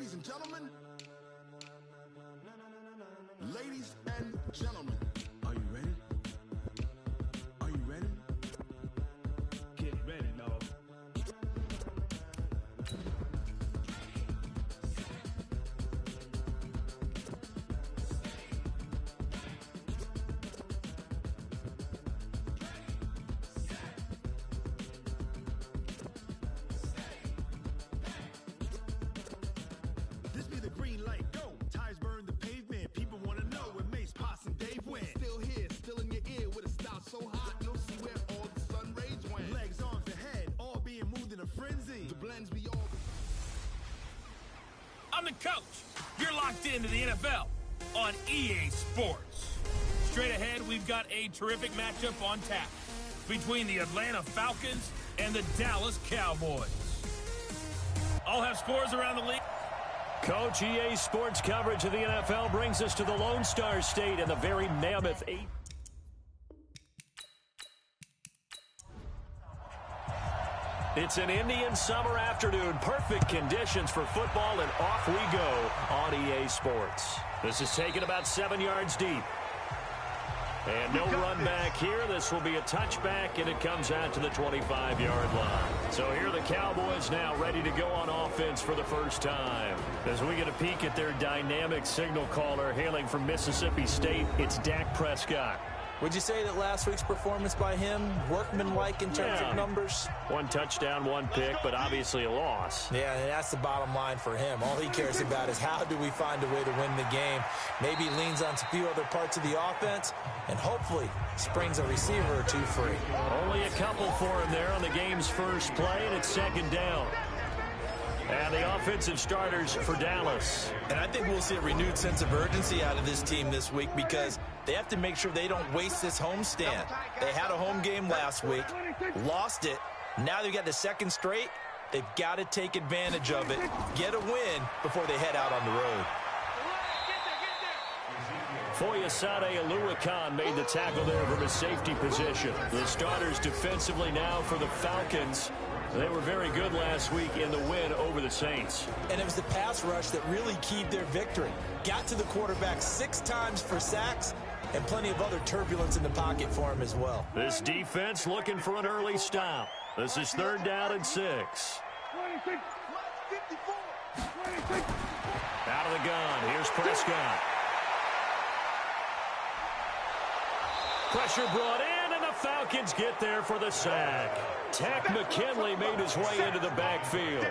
Ladies and gentlemen, ladies and gentlemen, are you ready? Are you ready? Get ready, dog. This be the green light, go. Tires burn the pavement. People want to know where Mace, Poss, and Dave went. Still here, still in your ear with a style so hot, you'll see where all the sun rays went. Legs, arms, and head, all being moved in a frenzy. The blends be all. I'm the coach. You're locked into the NFL on EA Sports. Straight ahead, we've got a terrific matchup on tap between the Atlanta Falcons and the Dallas Cowboys. I'll have scores around the league. Coach, EA Sports coverage of the NFL brings us to the Lone Star State and the very mammoth 8. It's an Indian summer afternoon. Perfect conditions for football, and off we go on EA Sports. This is taken about 7 yards deep. And no run back here. This will be a touchback, and it comes out to the 25-yard line. So here are the Cowboys now ready to go on offense for the first time. As we get a peek at their dynamic signal caller hailing from Mississippi State, it's Dak Prescott. Would you say that last week's performance by him, workmanlike in terms of numbers? 1 touchdown, 1 pick, but obviously a loss. Yeah, and that's the bottom line for him. All he cares about is how do we find a way to win the game. Maybe leans on a few other parts of the offense, and hopefully springs a receiver or two free. Only a couple for him there on the game's first play, and it's second down. And the offensive starters for Dallas. And I think we'll see a renewed sense of urgency out of this team this week because they have to make sure they don't waste this homestand. They had a home game last week, lost it. Now they've got the second straight. They've got to take advantage of it, get a win before they head out on the road. Foyesade Aluakan made the tackle there from his safety position. The starters defensively now for the Falcons. They were very good last week in the win over the Saints. And it was the pass rush that really keyed their victory. Got to the quarterback 6 times for sacks and plenty of other turbulence in the pocket for him as well. This defense looking for an early stop. This is 3rd down and 6. Out of the gun. Here's Prescott. Pressure brought in, and the Falcons get there for the sack. Tech McKinley made his way into the backfield.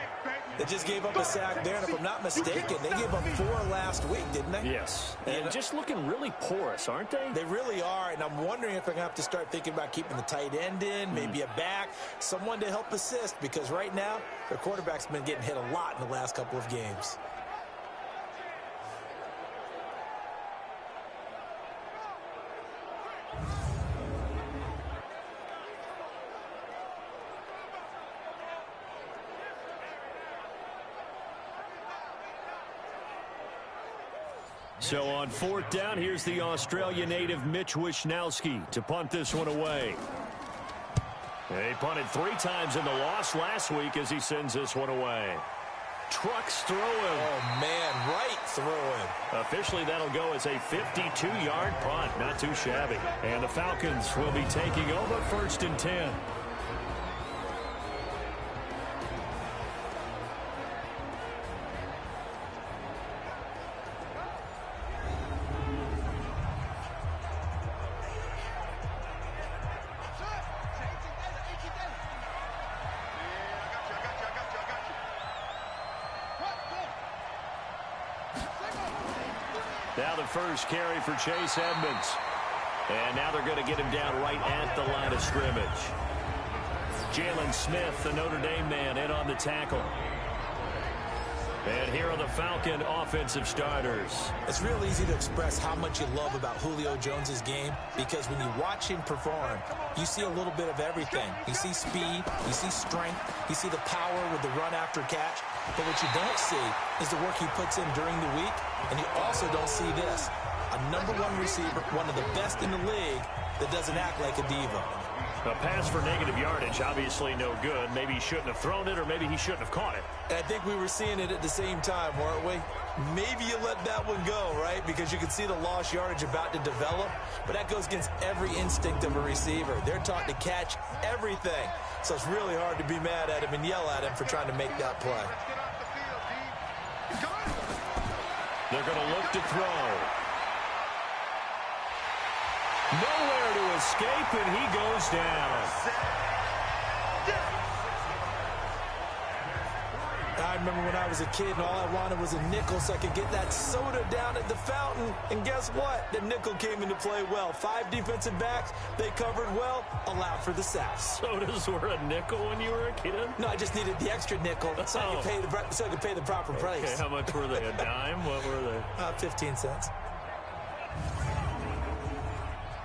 They just gave up a sack there, and if I'm not mistaken, they gave up 4 last week, didn't they? Yes. And just looking really porous, aren't they? They really are, and I'm wondering if I'm going to have to start thinking about keeping the tight end in, maybe a back, someone to help assist, because right now, their quarterback's been getting hit a lot in the last couple of games. So on 4th down, here's the Australia native Mitch Wishnowski to punt this one away. He punted 3 times in the loss last week as he sends this one away. Trucks through him. Oh, man, right through him. Officially, that'll go as a 52-yard punt. Not too shabby. And the Falcons will be taking over 1st and 10. Now the first carry for Chase Edmonds. And now they're going to get him down right at the line of scrimmage. Jalen Smith, the Notre Dame man, in on the tackle. And here are the Falcon offensive starters. It's real easy to express how much you love about Julio Jones' game because when you watch him perform, you see a little bit of everything. You see speed, you see strength, you see the power with the run after catch. But what you don't see is the work he puts in during the week, and you also don't see this. a #1 receiver, one of the best in the league, that doesn't act like a diva. A pass for negative yardage, obviously no good. Maybe he shouldn't have thrown it, or maybe he shouldn't have caught it. And I think we were seeing it at the same time, weren't we? Maybe you let that one go, right? Because you can see the lost yardage about to develop. But that goes against every instinct of a receiver. They're taught to catch everything. So it's really hard to be mad at him and yell at him for trying to make that play. They're going to look to throw. Nowhere to escape, and he goes down. I remember when I was a kid and all I wanted was a nickel so I could get that soda down at the fountain. And guess what? The nickel came into play well. 5 defensive backs, they covered well, allowed for the sacks. Sodas were a nickel when you were a kid? No, I just needed the extra nickel so I could pay the proper price. Okay, how much were they? A dime? What were they? 15 cents.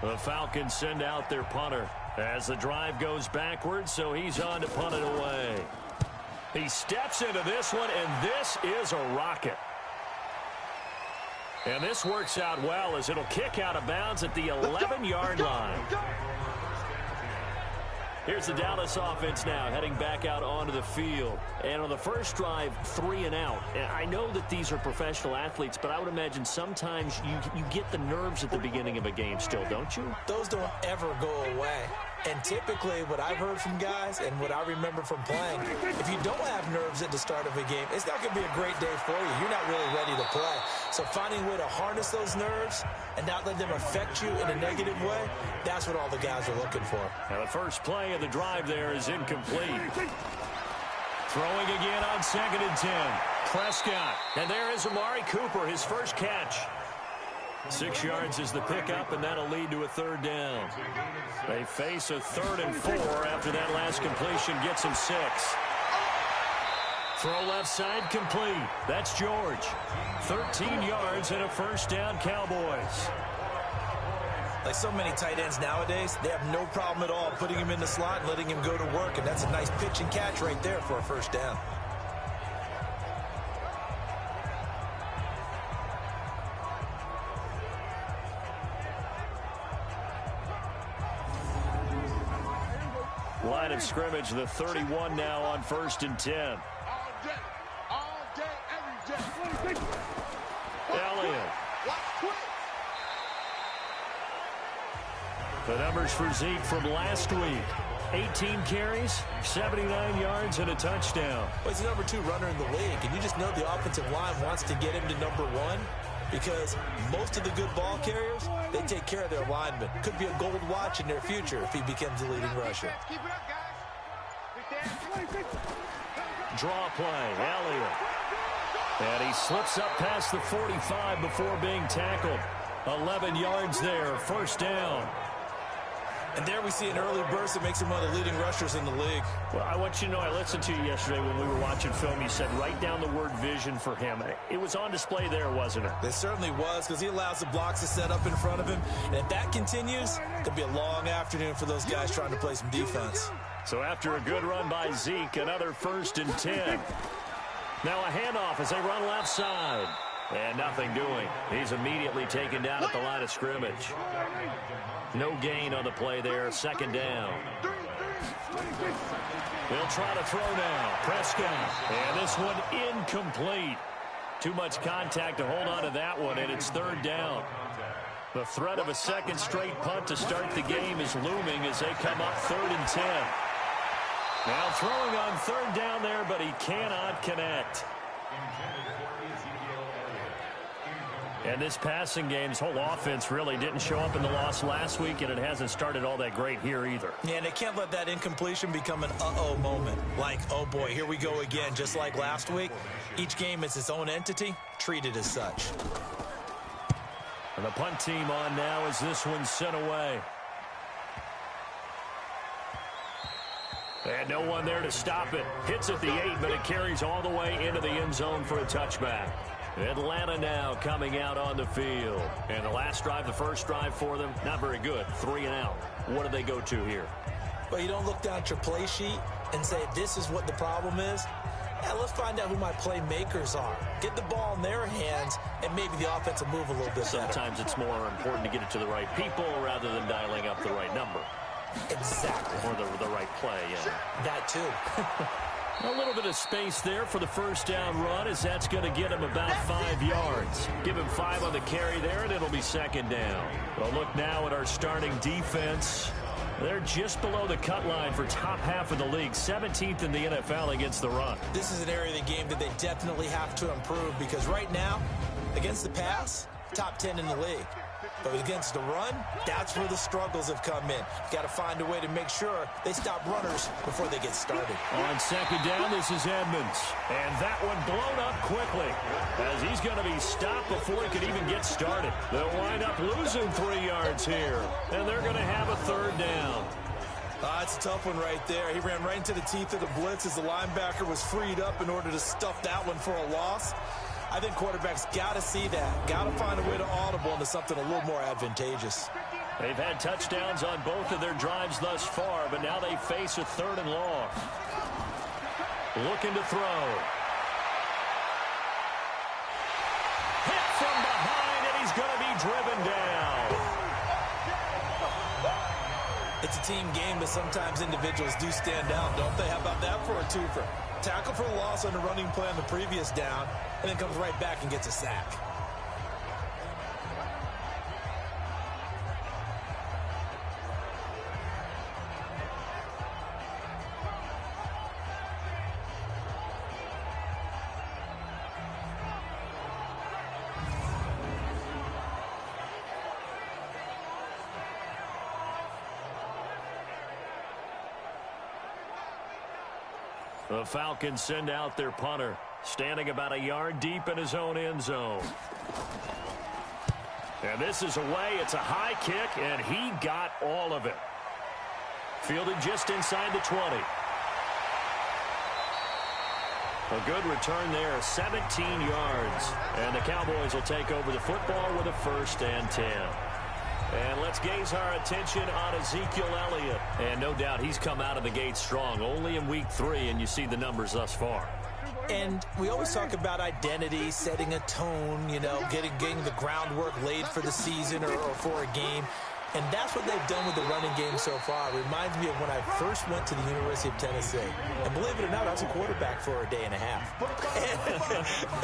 The Falcons send out their punter as the drive goes backwards, so he's on to punt it away. He steps into this one, and this is a rocket. And this works out well as it'll kick out of bounds at the 11-yard line. Here's the Dallas offense now heading back out onto the field. And on the first drive, 3 and out. And I know that these are professional athletes, but I would imagine sometimes you get the nerves at the beginning of a game still, don't you? Those don't ever go away. And typically what I've heard from guys and what I remember from playing, if you don't have nerves at the start of a game, it's not going to be a great day for you. You're not really ready to play. So finding a way to harness those nerves and not let them affect you in a negative way, that's what all the guys are looking for. Now the first play of the drive there is incomplete. Throwing again on 2nd and 10. Prescott. And there is Amari Cooper, his first catch. 6 yards is the pickup, and that'll lead to a 3rd down. They face a 3rd and 4 after that last completion gets him 6. Throw left side complete. That's George. 13 yards and a 1st down, Cowboys. Like so many tight ends nowadays, they have no problem at all putting him in the slot and letting him go to work, and that's a nice pitch and catch right there for a 1st down. Line of scrimmage, the 31 now on 1st and 10. All day, every day. Elliott. The numbers for Zeke from last week. 18 carries, 79 yards, and a touchdown. Well, he's the #2 runner in the league, and you just know the offensive line wants to get him to #1 because most of the good ball carriers, they take care of their linemen. Could be a gold watch in their future if he becomes the leading rusher. Keep it up, guys. Draw play, Elliott. And he slips up past the 45 before being tackled. 11 yards there, 1st down. And there we see an early burst that makes him one of the leading rushers in the league. Well, I want you to know, I listened to you yesterday when we were watching film. You said write down the word vision for him. It was on display there, wasn't it? It certainly was, because he allows the blocks to set up in front of him. And if that continues, it could be a long afternoon for those guys trying to play some defense. So after a good run by Zeke, another 1st and 10. Now a handoff as they run left side. And nothing doing. He's immediately taken down at the line of scrimmage. No gain on the play there, 2nd down. They'll try to throw now. Prescott. And this one incomplete. Too much contact to hold on to that one, and it's 3rd down. The threat of a 2nd straight punt to start the game is looming as they come up 3rd and 10. Now throwing on 3rd down there, but he cannot connect. And this passing game's whole offense really didn't show up in the loss last week, and it hasn't started all that great here either. Yeah, and they can't let that incompletion become an uh-oh moment. Like, oh boy, here we go again, just like last week. Each game is its own entity, treated as such. And the punt team on now as this one's sent away. And no one there to stop it. Hits at the 8, but it carries all the way into the end zone for a touchback. Atlanta now coming out on the field. And the last drive, the first drive for them, not very good. 3 and out. What do they go to here? Well, you don't look down at your play sheet and say, this is what the problem is. Yeah, let's find out who my playmakers are. Get the ball in their hands, and maybe the offense will move a little bit Sometimes better. it's more important to get it to the right people rather than dialing up the right number. Exactly. Or the right play, yeah. That too. A little bit of space there for the first down run, as that's going to get him about 5 yards. Give him 5 on the carry there, and it'll be second down. Well, look now at our starting defense. They're just below the cut line for top half of the league, 17th in the NFL against the run. This is an area of the game that they definitely have to improve, because right now, against the pass, top 10 in the league. But against the run, that's where the struggles have come in. You got to find a way to make sure they stop runners before they get started. On second down, this is Edmonds. And that one blown up quickly, as he's going to be stopped before he can even get started. They'll wind up losing 3 yards here, and they're going to have a third down. It's a tough one right there. He ran right into the teeth of the blitz as the linebacker was freed up in order to stuff that one for a loss. I think quarterbacks got to see that. Got to find a way to audible into something a little more advantageous. They've had touchdowns on both of their drives thus far, but now they face a 3rd and long. Looking to throw. Hit from behind, and he's going to be driven down. It's a team game, but sometimes individuals do stand out, don't they? How about that for a twofer? Tackle for a loss on the running play on the previous down, and then comes right back and gets a sack. The Falcons send out their punter, standing about a yard deep in his own end zone. And this is away. It's a high kick, and he got all of it. Fielded just inside the 20. A good return there, 17 yards. And the Cowboys will take over the football with a 1st and 10. And let's gaze our attention on Ezekiel Elliott. And no doubt he's come out of the gate strong, only in week 3, and you see the numbers thus far. And we always talk about identity, setting a tone, you know, getting the groundwork laid for the season or for a game. And that's what they've done with the running game so far. It reminds me of when I first went to the University of Tennessee. And believe it or not, I was a quarterback for a day and a half.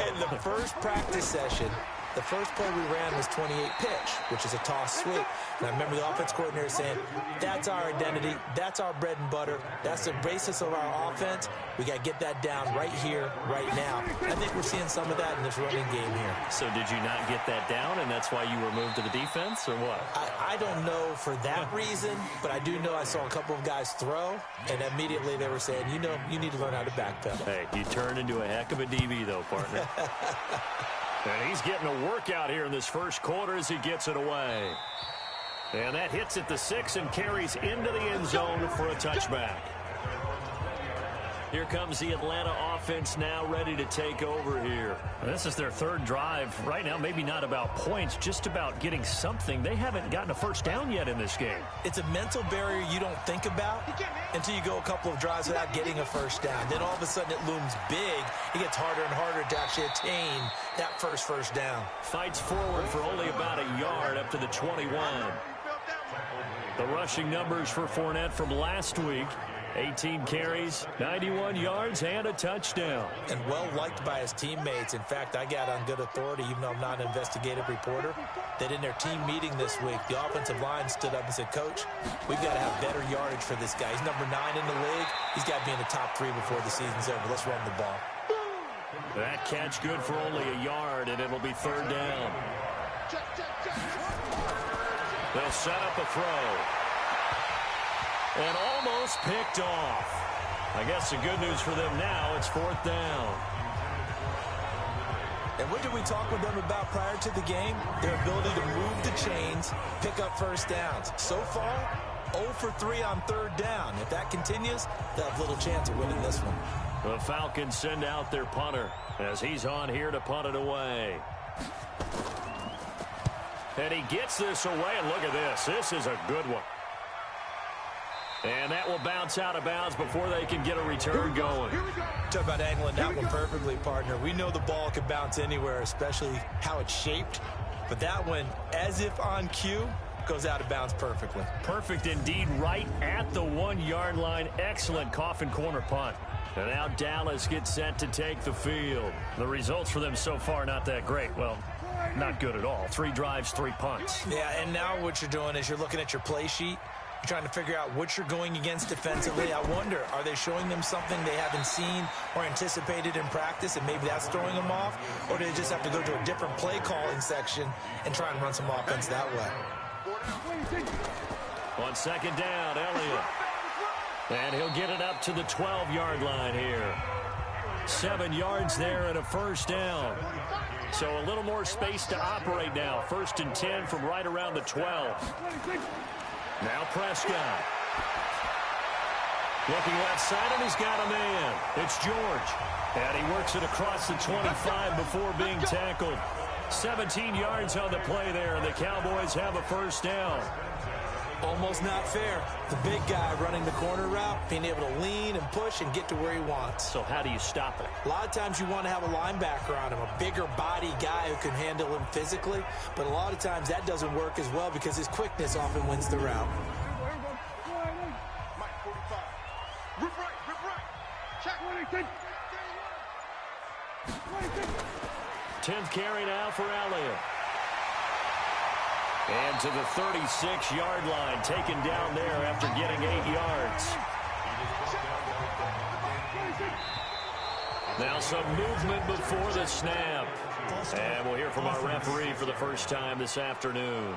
And the first practice session, the first play we ran was 28 pitch, which is a toss sweep. And I remember the offense coordinator saying, that's our identity, that's our bread and butter, that's the basis of our offense. We got to get that down right here, right now. I think we're seeing some of that in this running game here. So did you not get that down, and that's why you were moved to the defense, or what? I don't know for that reason, but I do know I saw a couple of guys throw, and immediately they were saying, you know, you need to learn how to backpedal. Hey, you turned into a heck of a DB, though, partner. And he's getting a workout here in this first quarter as he gets it away. And that hits at the 6 and carries into the end zone for a touchback. Here comes the Atlanta offense now ready to take over here. This is their 3rd drive. Right now, maybe not about points, just about getting something. They haven't gotten a first down yet in this game. It's a mental barrier you don't think about until you go a couple of drives without getting a first down. Then all of a sudden it looms big. It gets harder and harder to actually attain that first down. Fights forward for only about a yard up to the 21. The rushing numbers for Fournette from last week. 18 carries, 91 yards, and a touchdown. And well-liked by his teammates. In fact, I got on good authority, even though I'm not an investigative reporter, that in their team meeting this week, the offensive line stood up and said, Coach, we've got to have better yardage for this guy. He's number 9 in the league. He's got to be in the top 3 before the season's over. Let's run the ball. That catch good for only a yard, and it'll be 3rd down. They'll set up a throw. And almost picked off. I guess the good news for them now, it's 4th down. And what did we talk with them about prior to the game? Their ability to move the chains, pick up first downs. So far, 0 for 3 on 3rd down. If that continues, they'll have little chance of winning this one. The Falcons send out their punter as he's on here to punt it away. And he gets this away, and look at this. This is a good one. And that will bounce out of bounds before they can get a return going. Talk about angling that one perfectly, partner. We know the ball can bounce anywhere, especially how it's shaped. But that one, as if on cue, goes out of bounds perfectly. Perfect indeed, right at the 1-yard line. Excellent coffin corner punt. And now Dallas gets set to take the field. The results for them so far not that great. Well, not good at all. 3 drives, 3 punts. Yeah, and now what you're doing is you're looking at your play sheet. You're trying to figure out what you're going against defensively. I wonder, are they showing them something they haven't seen or anticipated in practice, and maybe that's throwing them off? Or do they just have to go to a different play calling section and try and run some offense that way? On second down, Elliott. And he'll get it up to the 12-yard line here. 7 yards there and a first down. So a little more space to operate now. 1st and 10 from right around the 12. Now Prescott. Looking left side, and he's got a man. It's George. And he works it across the 25 before being tackled. 17 yards on the play there, and the Cowboys have a first down. Almost not fair. The big guy running the corner route, being able to lean and push and get to where he wants. So how do you stop it? A lot of times you want to have a linebacker on him, a bigger body guy who can handle him physically. But a lot of times that doesn't work as well because his quickness often wins the route. 10th carry now for Elliott. And to the 36-yard line, taken down there after getting 8 yards. Now some movement before the snap. And we'll hear from our referee for the first time this afternoon.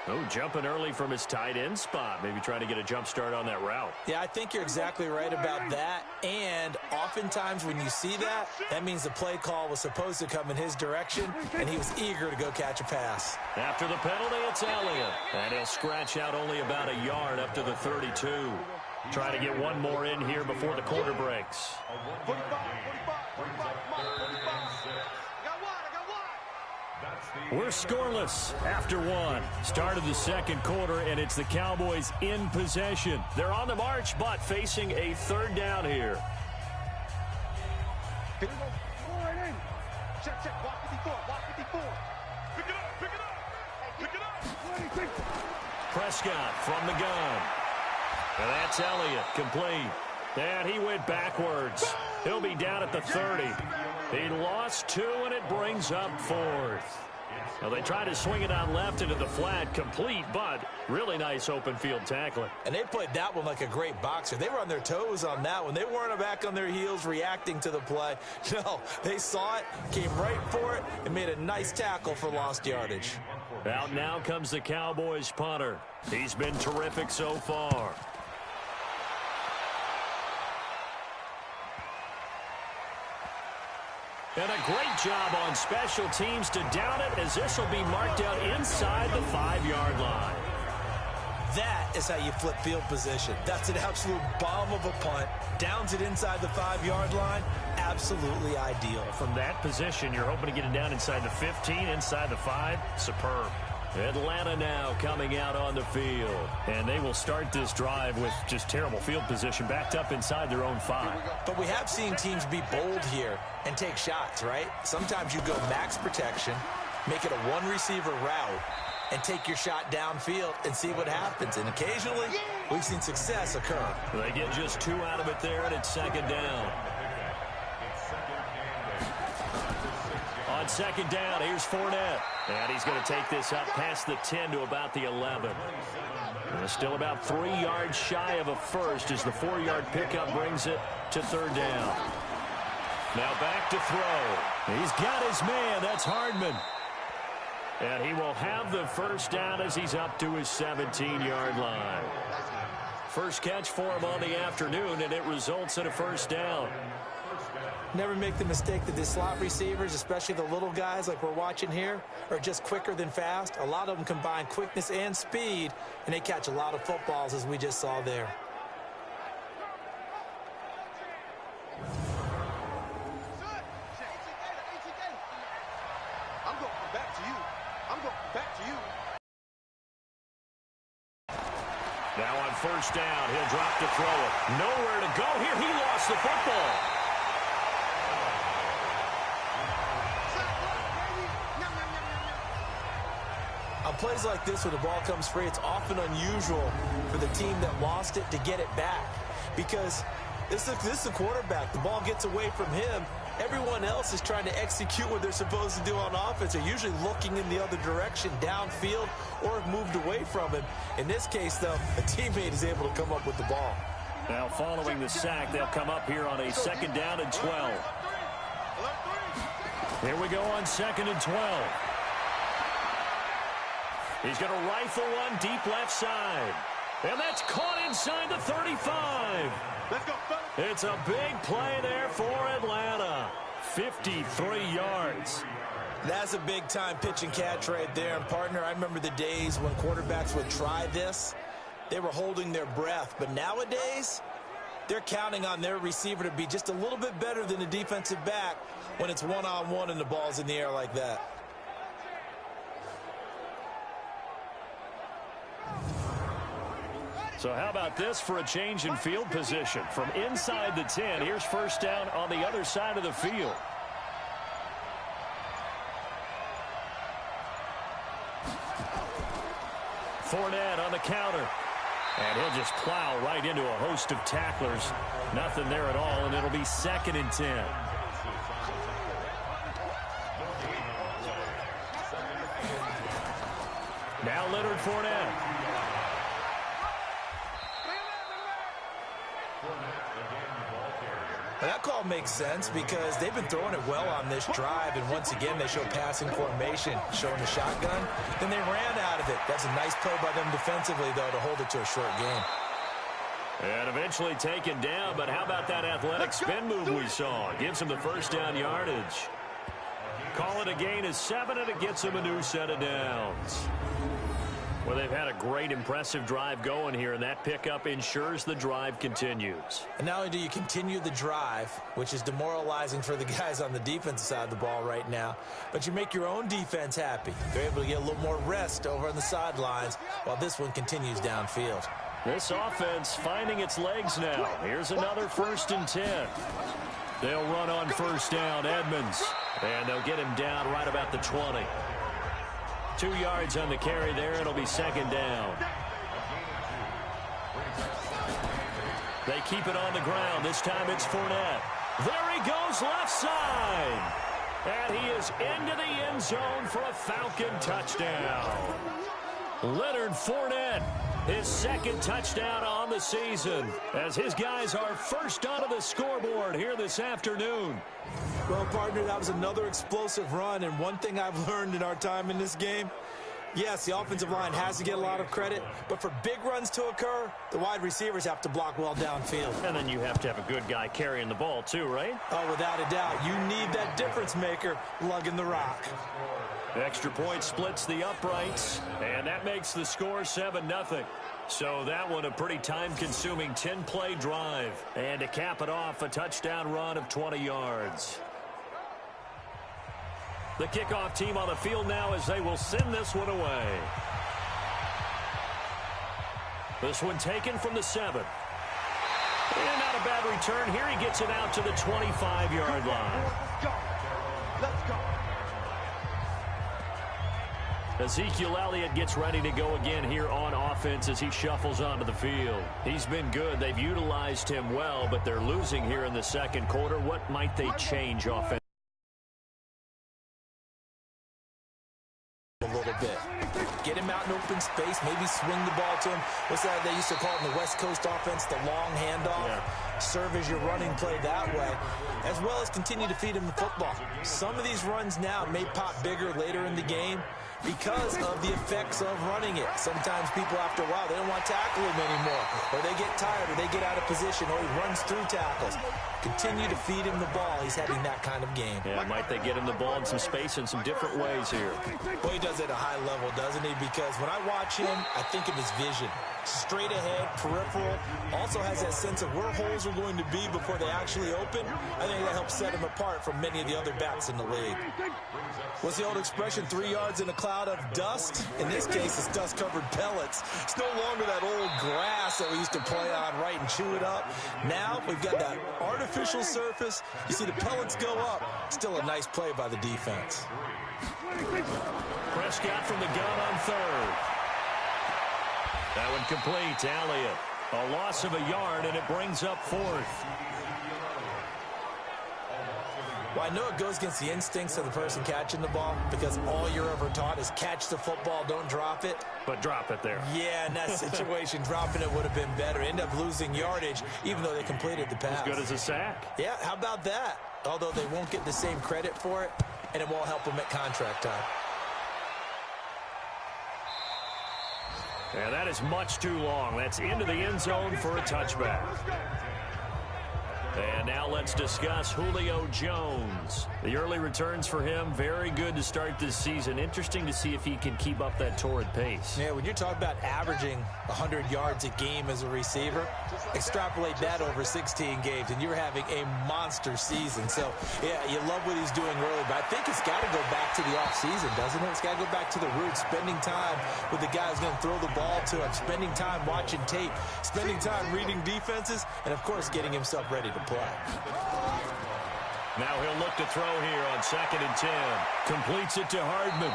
Oh, jumping early from his tight end spot. Maybe trying to get a jump start on that route. Yeah, I think you're exactly right about that. And oftentimes when you see that, that means the play call was supposed to come in his direction, and he was eager to go catch a pass. After the penalty, it's Elliott. And he'll scratch out only about a yard up to the 32. Trying to get one more in here before the quarter breaks. We're scoreless after 1. Start of the second quarter, and it's the Cowboys in possession. They're on the march, but facing a 3rd down here. Check, walk 54, walk 54. Pick it up, pick it up, pick it up. Prescott from the gun. And that's Elliott, complete. And he went backwards. He'll be down at the 30. He lost 2, and it brings up 4th. Now they try to swing it on left into the flat, complete, but really nice open field tackling. And they played that one like a great boxer. They were on their toes on that one. They weren't back on their heels reacting to the play. No, they saw it, came right for it, and made a nice tackle for lost yardage. Out now comes the Cowboys punter. He's been terrific so far. And a great job on special teams to down it, as this will be marked out inside the 5-yard line. That is how you flip field position. That's an absolute bomb of a punt. Downs it inside the 5-yard line. Absolutely ideal. From that position, you're hoping to get it down inside the 15, inside the 5. Superb. Atlanta now coming out on the field. And they will start this drive with just terrible field position, backed up inside their own 5. But we have seen teams be bold here and take shots, right? Sometimes you go max protection, make it a 1-receiver route, and take your shot downfield and see what happens. And occasionally, we've seen success occur. They get just 2 out of it there, and it's 2nd down. On 2nd down, here's Fournette. And he's going to take this up past the 10 to about the 11. Still about 3 yards shy of a first as the 4-yard pickup brings it to 3rd down. Now back to throw. He's got his man. That's Hardman. And he will have the first down as he's up to his 17-yard line. First catch for him on the afternoon, and it results in a first down. Never make the mistake that the slot receivers, especially the little guys like we're watching here, are just quicker than fast. A lot of them combine quickness and speed, and they catch a lot of footballs, as we just saw there. I'm going back to you. I'm going back to you. Now on first down. He'll drop to throw it. Nowhere to go here. He lost the football. On plays like this where the ball comes free, it's often unusual for the team that lost it to get it back. Because this is the quarterback. The ball gets away from him. Everyone else is trying to execute what they're supposed to do on offense. They're usually looking in the other direction, downfield, or have moved away from him. In this case, though, a teammate is able to come up with the ball. Now, following the sack, they'll come up here on a 2nd down and 12. Here we go on 2nd and 12. He's going to rifle one deep left side. And that's caught inside the 35. Let's go. It's a big play there for Atlanta. 53 yards. That's a big-time pitch and catch right there. And, partner, I remember the days when quarterbacks would try this. They were holding their breath. But nowadays, they're counting on their receiver to be just a little bit better than the defensive back when it's one-on-one and the ball's in the air like that. So how about this for a change in field position? From inside the 10, here's first down on the other side of the field. Fournette on the counter. And he'll just plow right into a host of tacklers. Nothing there at all, and it'll be 2nd and 10. Now Leonard Fournette. And that call makes sense because they've been throwing it well on this drive, and once again they show passing formation, showing the shotgun. Then they ran out of it. That's a nice play by them defensively, though, to hold it to a short game. And eventually taken down, but how about that athletic spin move we saw? Gives him the first down yardage. Call it a gain of 7, and it gets him a new set of downs. Well, they've had a great, impressive drive going here, and that pickup ensures the drive continues. And not only do you continue the drive, which is demoralizing for the guys on the defensive side of the ball right now, but you make your own defense happy. They're able to get a little more rest over on the sidelines while this one continues downfield. This offense finding its legs now. Here's another 1st and 10. They'll run on first down, Edmonds, and they'll get him down right about the 20. 2 yards on the carry there. It'll be 2nd down. They keep it on the ground. This time it's Fournette. There he goes left side. And he is into the end zone for a Falcon touchdown. Leonard Fournette, his 2nd touchdown on the season, as his guys are first onto the scoreboard here this afternoon. Well, partner, that was another explosive run, and one thing I've learned in our time in this game, yes, the offensive line has to get a lot of credit, but for big runs to occur, the wide receivers have to block well downfield. And then you have to have a good guy carrying the ball too, right? Oh, without a doubt. You need that difference maker lugging the rock. Extra point splits the uprights, and that makes the score 7-0. So that one a pretty time-consuming 10-play drive. And to cap it off, a touchdown run of 20 yards. The kickoff team on the field now as they will send this one away. This one taken from the 7. And not a bad return here. He gets it out to the 25-yard line. Let's go. Let's go. Ezekiel Elliott gets ready to go again here on offense as he shuffles onto the field. He's been good. They've utilized him well, but they're losing here in the 2nd quarter. What might they change offensively? A little bit. Get him out in open space, maybe swing the ball to him. What's that they used to call it in the West Coast offense, the long handoff? Yeah. Serve as your running play that way, as well as continue to feed him the football. Some of these runs now may pop bigger later in the game because of the effects of running it. Sometimes people, after a while, they don't want to tackle him anymore, or they get tired, or they get out of position, or he runs through tackles. Continue to feed him the ball. He's having that kind of game. Yeah, might they get him the ball in some space in some different ways here? Well, he does it at a high level, doesn't he? Because when I watch him, I think of his vision. straight ahead, peripheral. Also has that sense of where holes are going to be before they actually open. I think that helps set him apart from many of the other backs in the league. What's the old expression, 3 yards in a cloud of dust? In this case, it's dust-covered pellets. It's no longer that old grass that we used to play on, right, and chew it up. Now we've got that artificial surface. You see the pellets go up. Still a nice play by the defense. Prescott from the gun on third. That one complete to Elliott. A loss of a yard, and it brings up fourth. Well, I know it goes against the instincts of the person catching the ball because all you're ever taught is catch the football, don't drop it. But drop it there. Yeah, in that situation, dropping it would have been better. End up losing yardage, even though they completed the pass. As good as a sack. Yeah, how about that? Although they won't get the same credit for it, and it won't help them at contract time. Yeah, that is much too long. That's into the end zone for a touchback. And now let's discuss Julio Jones. The early returns for him, very good to start this season. Interesting to see if he can keep up that torrid pace. Yeah, when you're talking about averaging 100 yards a game as a receiver, extrapolate that over 16 games, and you're having a monster season. So, yeah, you love what he's doing early, but I think it's got to go back to the offseason, doesn't it? It's got to go back to the roots, spending time with the guy who's going to throw the ball to him, spending time watching tape, spending time reading defenses, and, of course, getting himself ready to play. Now he'll look to throw here on 2nd and 10. Completes it to Hardman.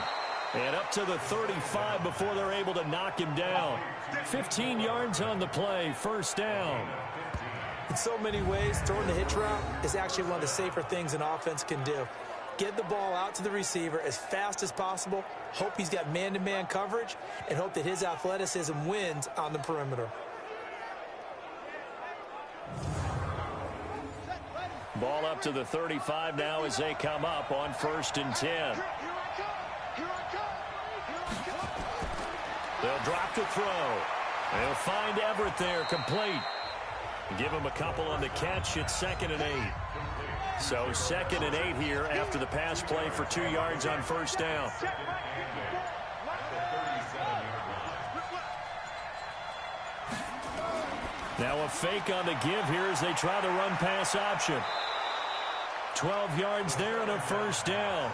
And up to the 35 before they're able to knock him down. 15 yards on the play, first down. In so many ways, throwing the hitch route is actually one of the safer things an offense can do. Get the ball out to the receiver as fast as possible, hope he's got man-to-man coverage, and hope that his athleticism wins on the perimeter. Ball up to the 35 now as they come up on 1st and 10. They'll drop the throw. They'll find Everett there, complete. Give him a couple on the catch. It's 2nd and 8. So 2nd and 8 here after the pass play for 2 yards on first down. Now a fake on the give here as they try the run pass option. 12 yards there and a first down.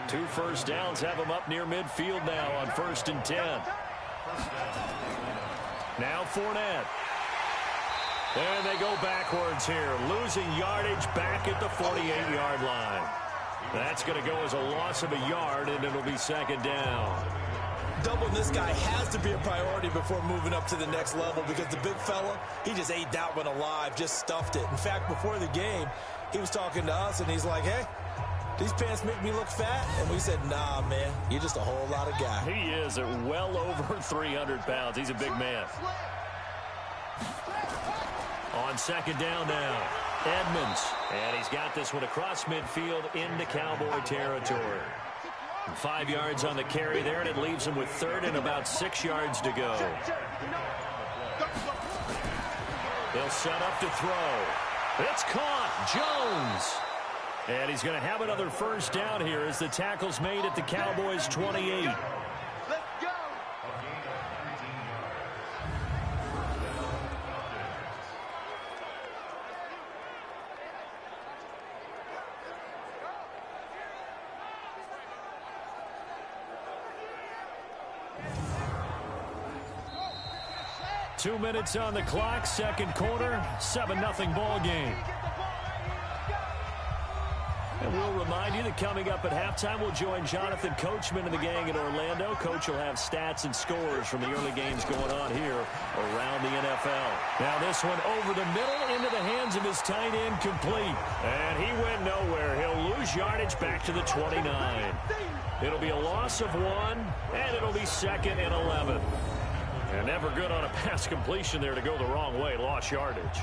2 first downs have them up near midfield now on 1st and 10. Now Fournette. And they go backwards here, losing yardage back at the 48-yard line. That's going to go as a loss of a yard, and it'll be 2nd down. Doubling this guy has to be a priority before moving up to the next level because the big fella, he just ate that one alive, just stuffed it. In fact, before the game, he was talking to us, and he's like, hey, these pants make me look fat? And we said, nah, man, you're just a whole lot of guy. He is at well over 300 pounds. He's a big man. On 2nd down now, Edmonds. And he's got this one across midfield into Cowboy territory. 5 yards on the carry there, and it leaves him with 3rd and about 6 yards to go. They'll set up to throw. It's caught. Jones. And he's going to have another first down here as the tackle's made at the Cowboys' 28. Let's go. 2 minutes on the clock, 2nd quarter, 7-0 ball game. And we'll remind you that coming up at halftime, we'll join Jonathan Coachman and the gang in Orlando. Coach will have stats and scores from the early games going on here around the NFL. Now this one over the middle into the hands of his tight end, complete. And he went nowhere. He'll lose yardage back to the 29. It'll be a loss of 1, and it'll be 2nd and 11. And never good on a pass completion there to go the wrong way. Lost yardage.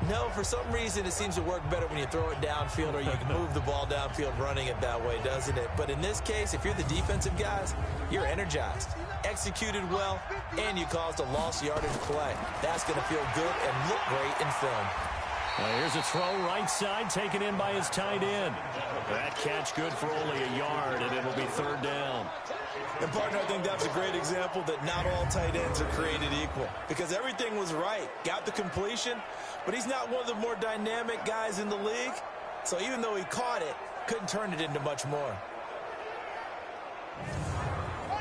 No, for some reason it seems to work better when you throw it downfield or you can move the ball downfield running it that way, doesn't it? But in this case, if you're the defensive guys, you're energized, executed well, and you caused a lost yardage play. That's going to feel good and look great in film. Here's a throw right side, taken in by his tight end. That catch good for only a yard, and it'll be third down. And, partner, I think that's a great example that not all tight ends are created equal, because everything was right. Got the completion, but he's not one of the more dynamic guys in the league. So even though he caught it, couldn't turn it into much more.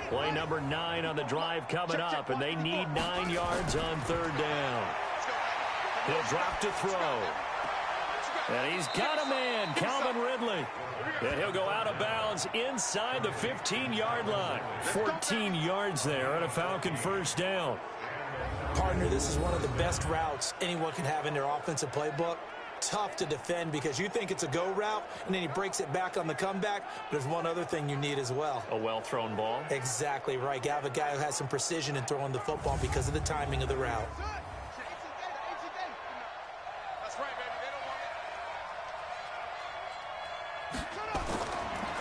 Play number 9 on the drive coming up, and they need 9 yards on third down. He'll drop to throw. And he's got a man, Calvin Ridley. And he'll go out of bounds inside the 15-yard line. 14 yards there and a Falcon first down. Partner, this is one of the best routes anyone can have in their offensive playbook. Tough to defend because you think it's a go route, and then he breaks it back on the comeback. There's one other thing you need as well. A well-thrown ball? Exactly right. You have a guy who has some precision in throwing the football because of the timing of the route.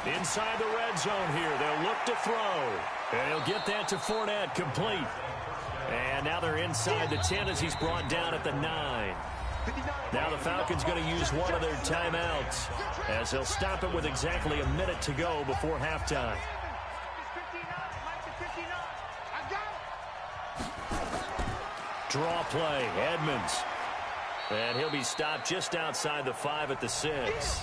Inside the red zone here. They'll look to throw. And he'll get that to Fournette, complete. And now they're inside the 10 as he's brought down at the 9. Now the Falcons going to use one of their timeouts as they'll stop it with exactly a minute to go before halftime. Draw play, Edmonds. And he'll be stopped just outside the 5 at the 6.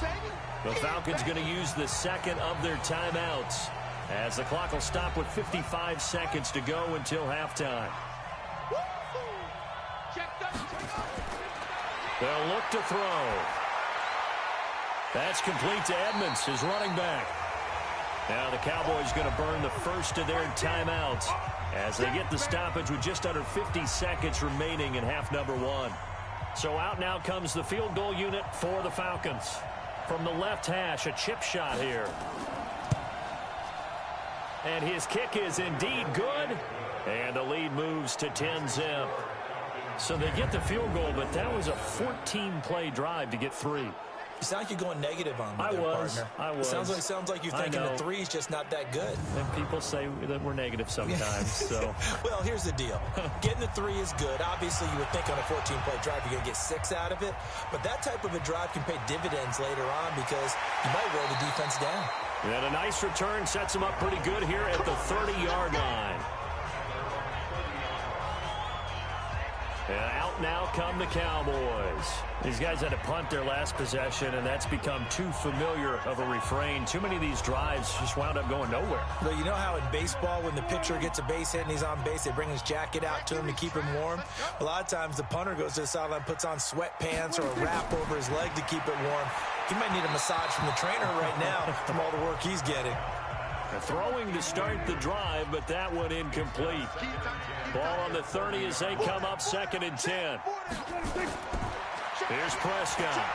The Falcons going to use the second of their timeouts as the clock will stop with 55 seconds to go until halftime. They'll look to throw. That's complete to Edmonds, his running back. Now the Cowboys going to burn the first of their timeouts as they get the stoppage with just under 50 seconds remaining in half number 1. So out now comes the field goal unit for the Falcons. From the left hash, a chip shot here. And his kick is indeed good. And the lead moves to 10-zip. So they get the field goal, but that was a 14-play drive to get 3. You sound like you're going negative on me, partner. I was. It sounds like you're thinking the 3 is just not that good. And people say that we're negative sometimes. So. Well, here's the deal. Getting the 3 is good. Obviously, you would think on a 14-play drive you're going to get 6 out of it. But that type of a drive can pay dividends later on because you might wear the defense down. And a nice return sets them up pretty good here at the 30-yard line. And out now come the Cowboys. These guys had to punt their last possession, and that's become too familiar of a refrain. Too many of these drives just wound up going nowhere. Well, you know how in baseball, when the pitcher gets a base hit and he's on base, they bring his jacket out to him to keep him warm? A lot of times the punter goes to the sideline, puts on sweatpants or a wrap over his leg to keep it warm. He might need a massage from the trainer right now from all the work he's getting. Throwing to start the drive, but that one incomplete. Ball on the 30 as they come up 2nd and 10. Here's Prescott.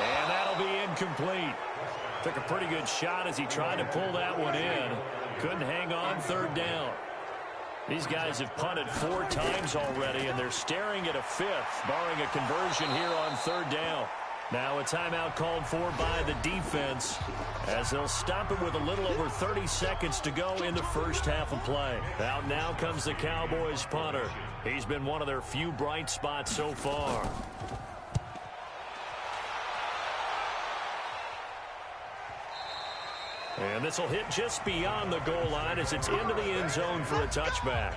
And that'll be incomplete. Took a pretty good shot as he tried to pull that one in. Couldn't hang on, 3rd down. These guys have punted 4 times already, and they're staring at a 5th, barring a conversion here on 3rd down. Now a timeout called for by the defense as they'll stop it with a little over 30 seconds to go in the first half of play. Out now comes the Cowboys punter. He's been one of their few bright spots so far. And this will hit just beyond the goal line as it's into the end zone for a touchback.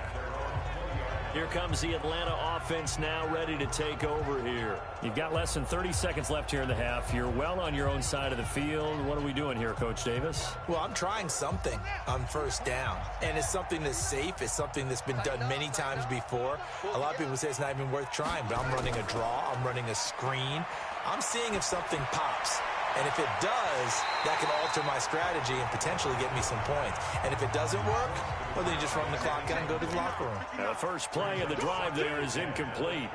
Here comes the Atlanta offense now ready to take over here. You've got less than 30 seconds left here in the half. You're well on your own side of the field. What are we doing here, Coach Davis? Well, I'm trying something on 1st down. And it's something that's safe. It's something that's been done many times before. A lot of people say it's not even worth trying, but I'm running a draw. I'm running a screen. I'm seeing if something pops. And if it does, that can alter my strategy and potentially get me some points. And if it doesn't work, well, then you just run the clock out and go to the locker room. The first play of the drive there is incomplete.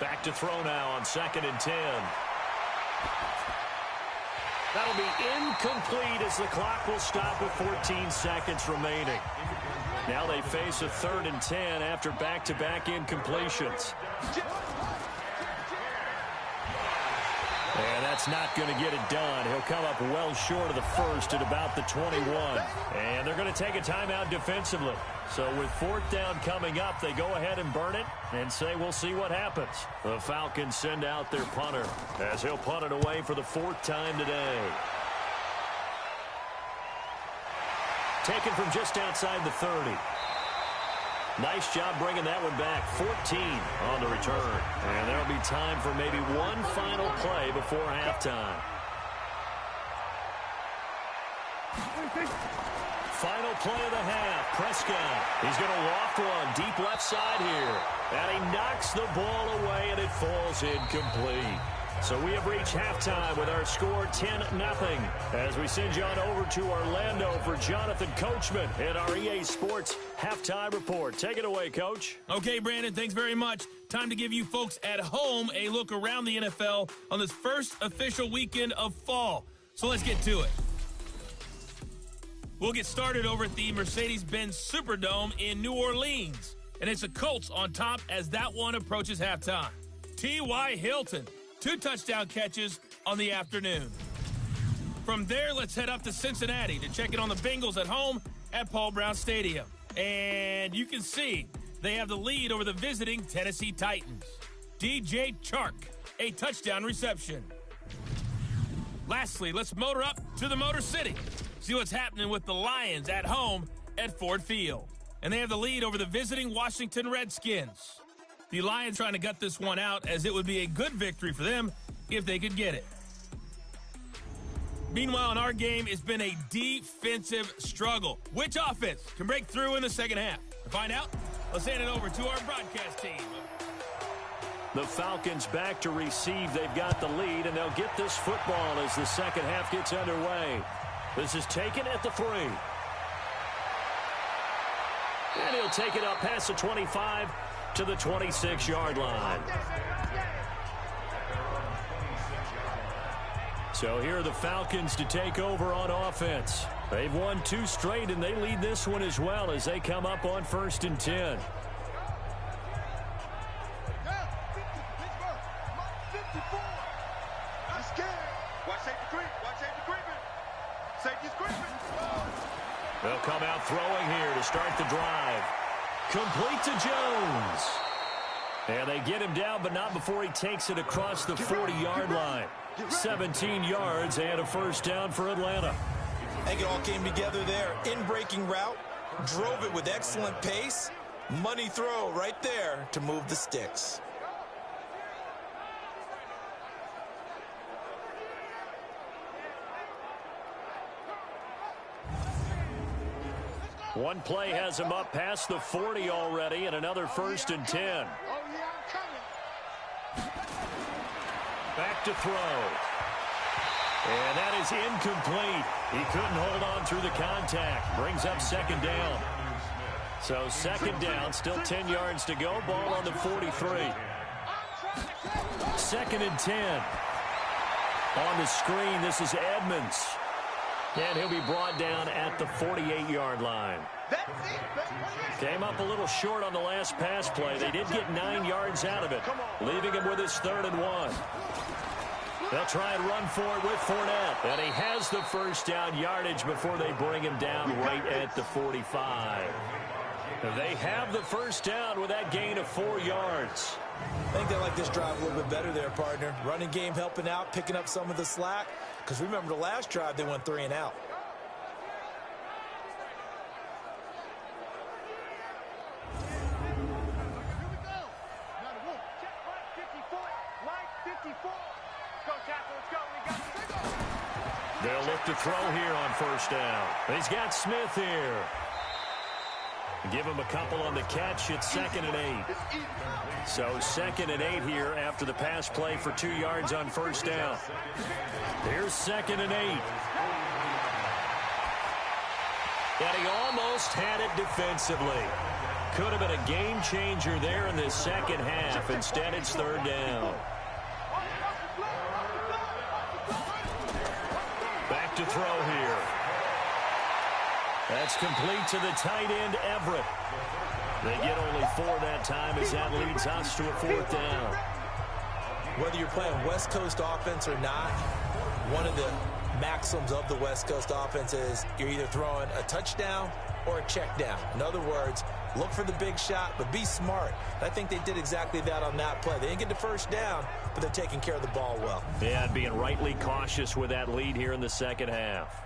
Back to throw now on 2nd and 10. That'll be incomplete as the clock will stop with 14 seconds remaining. Now they face a 3rd and 10 after back-to-back incompletions. And that's not going to get it done. He'll come up well short of the first at about the 21. And they're going to take a timeout defensively. So with fourth down coming up, they go ahead and burn it and say we'll see what happens. The Falcons send out their punter as he'll punt it away for the fourth time today. Taken from just outside the 30. Nice job bringing that one back. 14 on the return. And there'll be time for maybe one final play before halftime. Final play of the half. Prescott. He's going to loft one deep left side here. And he knocks the ball away, and it falls incomplete. So we have reached halftime with our score 10-0 as we send you on over to Orlando for Jonathan Coachman in our EA Sports Halftime Report. Take it away, Coach. Okay, Brandon, thanks very much. Time to give you folks at home a look around the NFL on this first official weekend of fall. So let's get to it. We'll get started over at the Mercedes-Benz Superdome in New Orleans. And it's the Colts on top as that one approaches halftime. T.Y. Hilton. 2 touchdown catches on the afternoon. From there, let's head up to Cincinnati to check in on the Bengals at home at Paul Brown Stadium. And you can see they have the lead over the visiting Tennessee Titans. DJ Chark, a touchdown reception. Lastly, let's motor up to the Motor City. See what's happening with the Lions at home at Ford Field. And they have the lead over the visiting Washington Redskins. The Lions trying to gut this one out as it would be a good victory for them if they could get it. Meanwhile, in our game, it's been a defensive struggle. Which offense can break through in the second half? To find out, let's hand it over to our broadcast team. The Falcons back to receive. They've got the lead, and they'll get this football as the second half gets underway. This is taken at the 3. And he'll take it up past the 25 to the 26-yard line. So here are the Falcons to take over on offense. They've won 2 straight, and they lead this one as well as they come up on 1st and 10. They'll come out throwing here to start the drive. Complete to Jones. And they get him down, but not before he takes it across the 40-yard line. 17 yards and a first down for Atlanta. I think it all came together there. In-breaking route, drove it with excellent pace. Money throw right there to move the sticks. One play has him up past the 40 already, and another 1st and 10. Back to throw. And that is incomplete. He couldn't hold on through the contact. Brings up 2nd down. So 2nd down, still 10 yards to go. Ball on the 43. 2nd and 10. On the screen, this is Edmonds. And he'll be brought down at the 48-yard line. Came up a little short on the last pass play. They did get 9 yards out of it, leaving him with his 3rd and 1. They'll try and run for it with Fournette. And he has the first down yardage before they bring him down right at the 45. They have the first down with that gain of 4 yards. I think they like this drive a little bit better there, partner. Running game helping out, picking up some of the slack. Because remember the last drive, they went 3 and out. They'll look to throw here on first down. He's got Smith here. Give him a couple on the catch. It's 2nd and 8. So 2nd and 8 here after the pass play for 2 yards on first down. Here's 2nd and 8. And he almost had it defensively. Could have been a game changer there in this second half. Instead, it's 3rd down. Back to throw here. That's complete to the tight end, Everett. They get only 4 that time as that leads us to a 4th down. Whether you're playing West Coast offense or not, one of the maxims of the West Coast offense is you're either throwing a touchdown or a check down. In other words, look for the big shot, but be smart. I think they did exactly that on that play. They didn't get the first down, but they're taking care of the ball well. Yeah, and being rightly cautious with that lead here in the second half.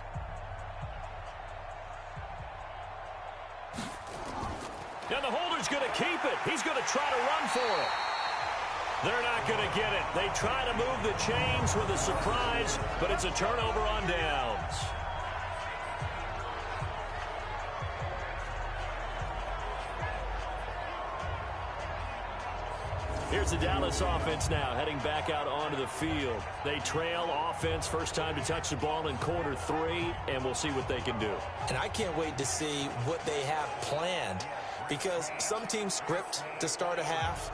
Now the holder's going to keep it. He's going to try to run for it. They're not going to get it. They try to move the chains with a surprise, but it's a turnover on downs. Here's the Dallas offense now heading back out onto the field. They trail offense, first time to touch the ball in quarter 3, and we'll see what they can do. And I can't wait to see what they have planned, because some teams script to start a half.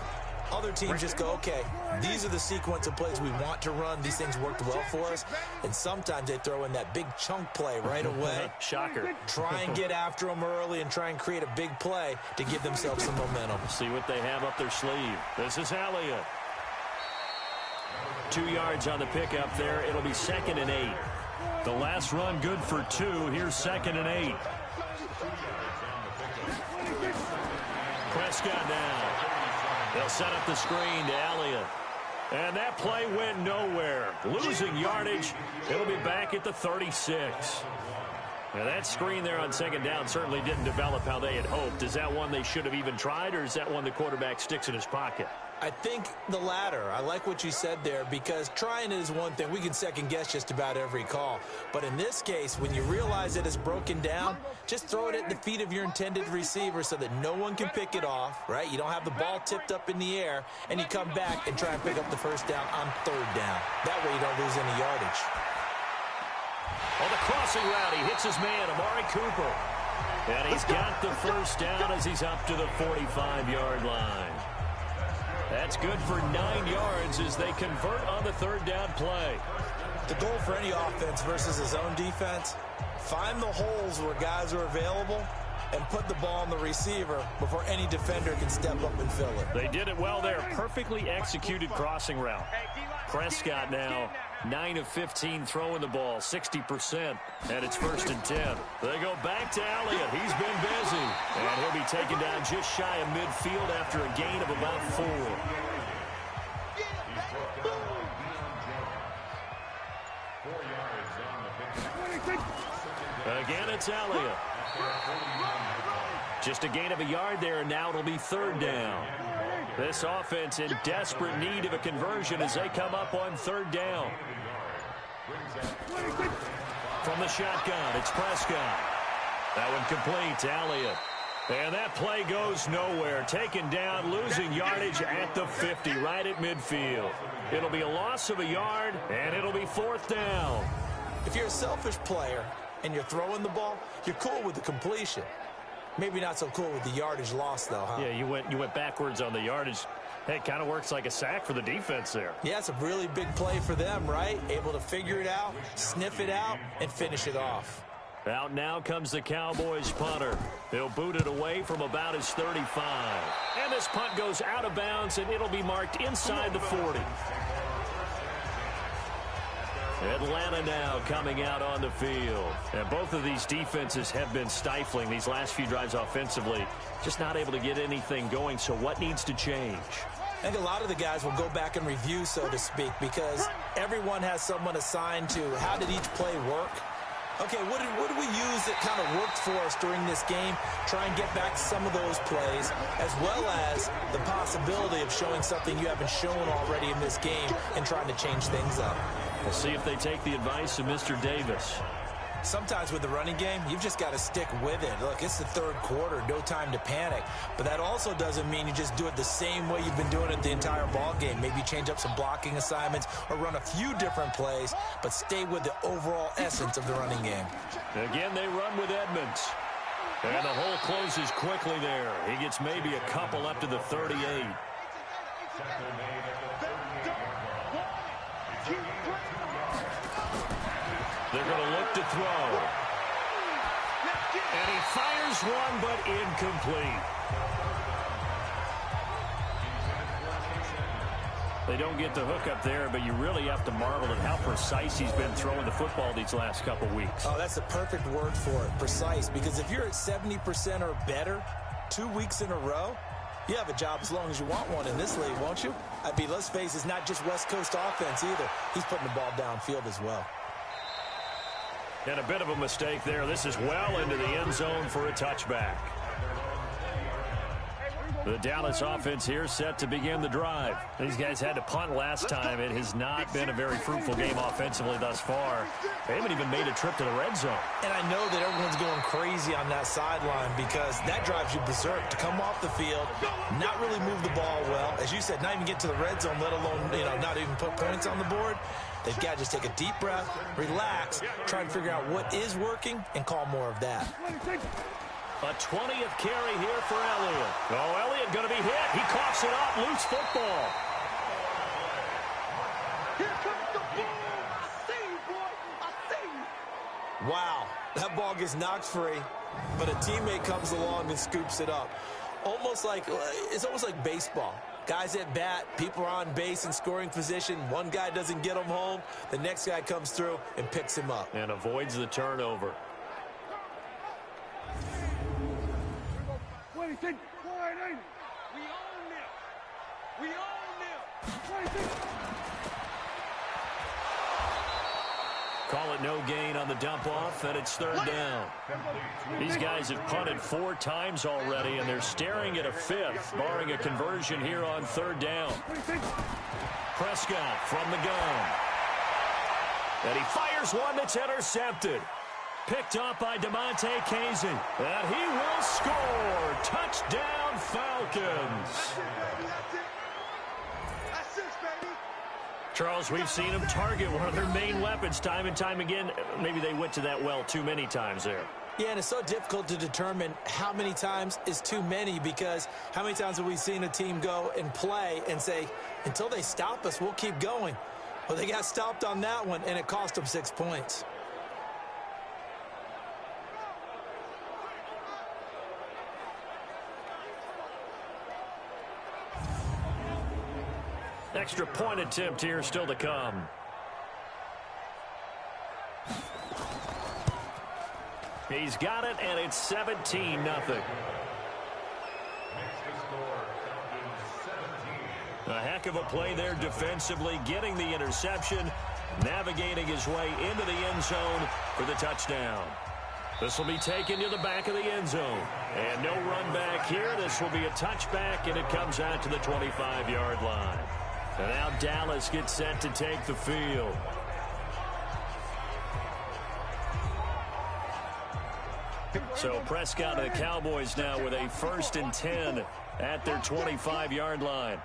Other teams just go, okay, these are the sequence of plays we want to run. These things worked well for us. And sometimes they throw in that big chunk play right away. Shocker. Try and get after them early and try and create a big play to give themselves some momentum. See what they have up their sleeve. This is Elliott. 2 yards on the pickup there. It'll be 2nd and 8. The last run good for 2. Here's 2nd and 8. Prescott now. They'll set up the screen to Elliott. And that play went nowhere. Losing yardage. It'll be back at the 36. Now that screen there on 2nd down certainly didn't develop how they had hoped. Is that one they should have even tried, or is that one the quarterback sticks in his pocket? I think the latter. I like what you said there, because trying is one thing. We can second guess just about every call. But in this case, when you realize that it's broken down, just throw it at the feet of your intended receiver so that no one can pick it off, right? You don't have the ball tipped up in the air, and you come back and try and pick up the first down on 3rd down. That way you don't lose any yardage. On the crossing route, he hits his man, Amari Cooper. And he's got the first down as he's up to the 45-yard line. That's good for 9 yards as they convert on the 3rd down play. The goal for any offense versus his own defense, find the holes where guys are available and put the ball on the receiver before any defender can step up and fill it. They did it well there. Perfectly executed crossing route. Prescott now 9 of 15 throwing the ball, 60%, and it's 1st and 10. They go back to Elliott. He's been busy, and he'll be taken down just shy of midfield after a gain of about 4. Again, it's Elliott. Just a gain of a yard there, and now it'll be 3rd down. This offense in desperate need of a conversion as they come up on 3rd down. From the shotgun, it's Prescott. That one complete to Elliott. And that play goes nowhere. Taken down, losing yardage at the 50, right at midfield. It'll be a loss of a yard, and it'll be 4th down. If you're a selfish player and you're throwing the ball, you're cool with the completion. Maybe not so cool with the yardage loss, though, huh? Yeah, you went backwards on the yardage. Hey, it kind of works like a sack for the defense there. Yeah, it's a really big play for them, right? Able to figure it out, sniff it out, and finish it off. Out now comes the Cowboys punter. He'll boot it away from about his 35. And this punt goes out of bounds, and it'll be marked inside the 40. Atlanta now coming out on the field. And both of these defenses have been stifling these last few drives offensively. Just not able to get anything going, so what needs to change? I think a lot of the guys will go back and review, so to speak, because everyone has someone assigned to how did each play work. Okay, what did we use that kind of worked for us during this game? Try and get back some of those plays, as well as the possibility of showing something you haven't shown already in this game and trying to change things up. We'll see if they take the advice of Mr. Davis. Sometimes with the running game, you've just got to stick with it. Look, it's the 3rd quarter, no time to panic. But that also doesn't mean you just do it the same way you've been doing it the entire ball game. Maybe change up some blocking assignments or run a few different plays, but stay with the overall essence of the running game. Again, they run with Edmonds. And the hole closes quickly there. He gets maybe a couple up to the 38. They're going to look to throw. And he fires one, but incomplete. They don't get the hook up there, but you really have to marvel at how precise he's been throwing the football these last couple weeks. Oh, that's the perfect word for it, precise, because if you're at 70% or better 2 weeks in a row, you have a job as long as you want one in this league, won't you? I mean, let's face it, it's not just West Coast offense either. He's putting the ball downfield as well. And a bit of a mistake there. This is well into the end zone for a touchback. The Dallas offense here set to begin the drive. These guys had to punt last time. It has not been a very fruitful game offensively thus far. They haven't even made a trip to the red zone. And I know that everyone's going crazy on that sideline because that drives you berserk to come off the field, not really move the ball well. As you said, not even get to the red zone, let alone, not even put points on the board. They've got to just take a deep breath, relax, try and figure out what is working, and call more of that. A 20th carry here for Elliott. Oh, Elliott going to be hit. He coughs it up. Loose football. Here comes the ball. I see you, boy. I see you. Wow, that ball gets knocked free, but a teammate comes along and scoops it up. It's almost like baseball. Guys at bat, people are on base in scoring position. One guy doesn't get him home. The next guy comes through and picks him up. And avoids the turnover. We own them. We own them. Call it no gain on the dump off, and it's third down. These guys have punted 4 times already, and they're staring at a 5th, barring a conversion here on third down. Prescott from the gun. And he fires one that's intercepted. Picked up by DeMonte Casey. And he will score. Touchdown, Falcons. That's it, baby. Charles, we've seen them target one of their main weapons time and time again. Maybe they went to that well too many times there. Yeah, and it's so difficult to determine how many times is too many because how many times have we seen a team go and play and say, until they stop us, we'll keep going. Well, they got stopped on that one, and it cost them 6 points. Extra point attempt here still to come. He's got it, and it's 17-0. A heck of a play there defensively, getting the interception, navigating his way into the end zone for the touchdown. This will be taken to the back of the end zone. And no run back here. This will be a touchback, and it comes out to the 25-yard line. And now Dallas gets set to take the field. So Prescott and the Cowboys now with a 1st and 10 at their 25-yard line.